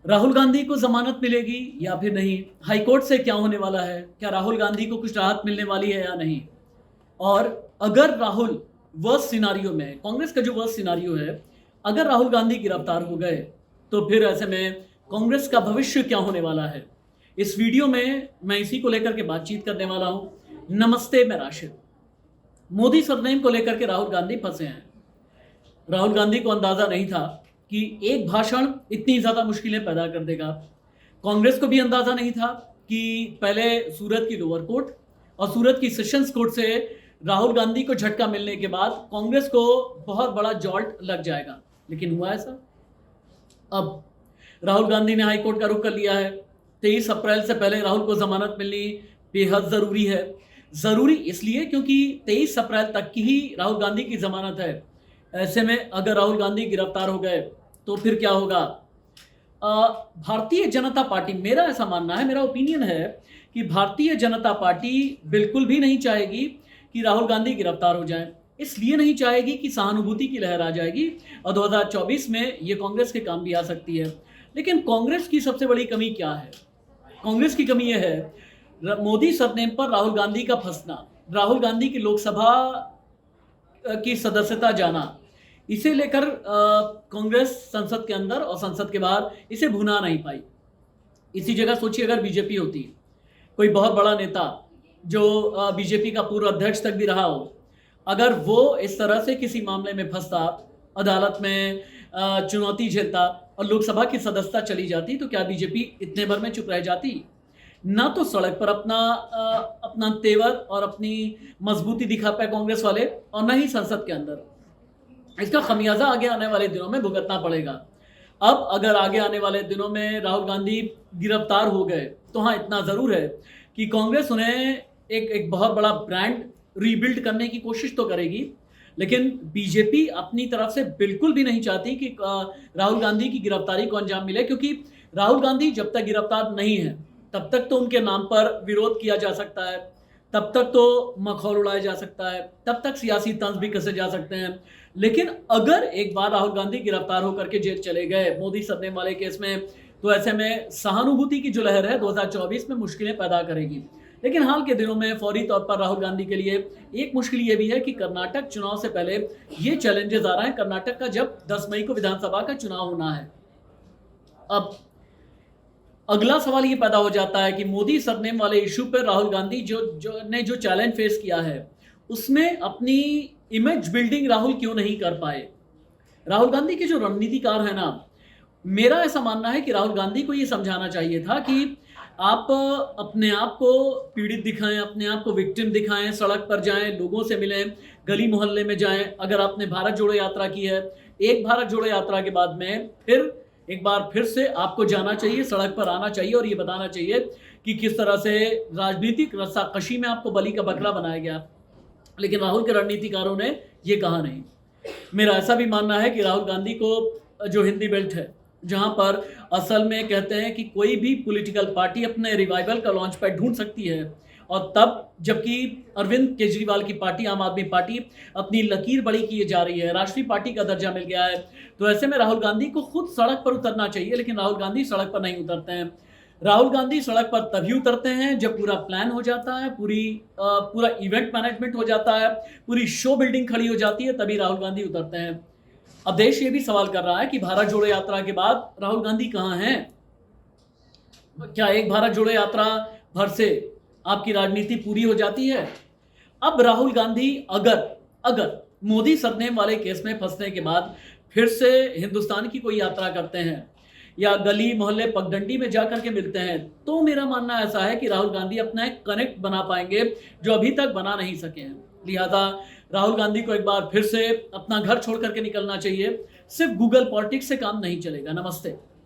राहुल गांधी को जमानत मिलेगी या फिर नहीं? हाईकोर्ट से क्या होने वाला है? क्या राहुल गांधी को कुछ राहत मिलने वाली है या नहीं? और अगर राहुल वर्स्ट सिनारियो में, कांग्रेस का जो वर्स्ट सिनारियो है, अगर राहुल गांधी गिरफ्तार हो गए तो फिर ऐसे में कांग्रेस का भविष्य क्या होने वाला है? इस वीडियो में मैं इसी को लेकर के बातचीत करने वाला हूं। नमस्ते, मैं राशिद। मोदी सरनेम को लेकर के राहुल गांधी फंसे हैं। राहुल गांधी को अंदाजा नहीं था कि एक भाषण इतनी ज्यादा मुश्किलें पैदा कर देगा। कांग्रेस को भी अंदाजा नहीं था कि पहले सूरत की लोअर कोर्ट और सूरत की सेशंस कोर्ट से राहुल गांधी को झटका मिलने के बाद कांग्रेस को बहुत बड़ा जॉल्ट लग जाएगा। लेकिन हुआ ऐसा। अब राहुल गांधी ने हाई कोर्ट का रुख कर लिया है। 23 अप्रैल से पहले राहुल को जमानत मिलनी बेहद जरूरी है। जरूरी इसलिए क्योंकि 23 अप्रैल तक की ही राहुल गांधी की जमानत है। ऐसे में अगर राहुल गांधी गिरफ्तार हो गए तो फिर क्या होगा? भारतीय जनता पार्टी, मेरा ऐसा मानना है, मेरा ओपिनियन है कि भारतीय जनता पार्टी बिल्कुल भी नहीं चाहेगी कि राहुल गांधी गिरफ्तार हो जाएं। इसलिए नहीं चाहेगी कि सहानुभूति की लहर आ जाएगी और 2024 में ये कांग्रेस के काम भी आ सकती है। लेकिन कांग्रेस की सबसे बड़ी कमी क्या है? कांग्रेस की कमी यह है मोदी सरनेम पर राहुल गांधी का फंसना, राहुल गांधी की लोकसभा की सदस्यता जाना। इसे लेकर कांग्रेस संसद के अंदर और संसद के बाहर इसे भुना नहीं पाई। इसी जगह सोचिए अगर बीजेपी होती, कोई बहुत बड़ा नेता जो बीजेपी का पूर्व अध्यक्ष तक भी रहा हो, अगर वो इस तरह से किसी मामले में फंसता, अदालत में चुनौती झेलता और लोकसभा की सदस्यता चली जाती, तो क्या बीजेपी इतने भर में चुप रह जाती? ना तो सड़क पर अपना तेवर और अपनी मजबूती दिखा पाए कांग्रेस वाले, और न ही संसद के अंदर। इसका खमियाजा आगे आने वाले दिनों में भुगतना पड़ेगा। अब अगर आगे आने वाले दिनों में राहुल गांधी गिरफ्तार हो गए तो हाँ, इतना जरूर है कि कांग्रेस उन्हें एक बहुत बड़ा ब्रांड रीबिल्ड करने की कोशिश तो करेगी। लेकिन बीजेपी अपनी तरफ से बिल्कुल भी नहीं चाहती कि राहुल गांधी की गिरफ्तारी को अंजाम मिले, क्योंकि राहुल गांधी जब तक गिरफ्तार नहीं है तब तक तो उनके नाम पर विरोध किया जा सकता है, तब तक तो मखौल उड़ाया जा सकता है, तब तक सियासी तंज भी कसे जा सकते हैं। लेकिन अगर एक बार राहुल गांधी गिरफ्तार होकर के जेल चले गए मोदी सरनेम वाले केस में, तो ऐसे में सहानुभूति की जो लहर है 2024 में मुश्किलें पैदा करेगी। लेकिन हाल के दिनों में फौरी तौर पर राहुल गांधी के लिए एक मुश्किल ये भी है कि कर्नाटक चुनाव से पहले ये चैलेंजेस आ रहे हैं कर्नाटक का, जब 10 मई को विधानसभा का चुनाव होना है। अब अगला सवाल ये पैदा हो जाता है कि मोदी सरनेम वाले इशू पर राहुल गांधी जो चैलेंज फेस किया है, उसमें अपनी इमेज बिल्डिंग राहुल क्यों नहीं कर पाए? राहुल गांधी के जो रणनीतिकार है ना, मेरा ऐसा मानना है कि राहुल गांधी को ये समझाना चाहिए था कि आप अपने आप को पीड़ित दिखाएं, अपने आप को विक्टिम दिखाएं, सड़क पर जाएं, लोगों से मिलें, गली मोहल्ले में जाएं। अगर आपने भारत जोड़ो यात्रा की है, एक भारत जोड़ो यात्रा के बाद में एक बार फिर से आपको जाना चाहिए, सड़क पर आना चाहिए और ये बताना चाहिए कि किस तरह से राजनीतिक रस्साकशी में आपको बलि का बकरा बनाया गया। लेकिन राहुल के रणनीतिकारों ने ये कहा नहीं। मेरा ऐसा भी मानना है कि राहुल गांधी को जो हिंदी बेल्ट है, जहां पर असल में कहते हैं कि कोई भी पॉलिटिकल पार्टी अपने रिवाइवल का लॉन्च पैड ढूंढ सकती है, और तब जबकि अरविंद केजरीवाल की पार्टी, आम आदमी पार्टी, अपनी लकीर बड़ी किए जा रही है, राष्ट्रीय पार्टी का दर्जा मिल गया है, तो ऐसे में राहुल गांधी को खुद सड़क पर उतरना चाहिए। लेकिन राहुल गांधी सड़क पर नहीं उतरते हैं। राहुल गांधी सड़क पर तभी उतरते हैं जब पूरा प्लान हो जाता है, पूरा इवेंट मैनेजमेंट हो जाता है, पूरी शो बिल्डिंग खड़ी हो जाती है, तभी राहुल गांधी उतरते हैं। अब देश ये भी सवाल कर रहा है कि भारत जोड़ो यात्रा के बाद राहुल गांधी कहां हैं? क्या एक भारत जोड़ो यात्रा भर से आपकी राजनीति पूरी हो जाती है? अब राहुल गांधी अगर मोदी सरनेम वाले केस में फंसने के बाद फिर से हिंदुस्तान की कोई यात्रा करते हैं या गली मोहल्ले पगडंडी में जाकर के मिलते हैं, तो मेरा मानना ऐसा है कि राहुल गांधी अपना एक कनेक्ट बना पाएंगे जो अभी तक बना नहीं सके हैं। लिहाजा राहुल गांधी को एक बार फिर से अपना घर छोड़ करके निकलना चाहिए। सिर्फ गूगल पॉलिटिक्स से काम नहीं चलेगा। नमस्ते।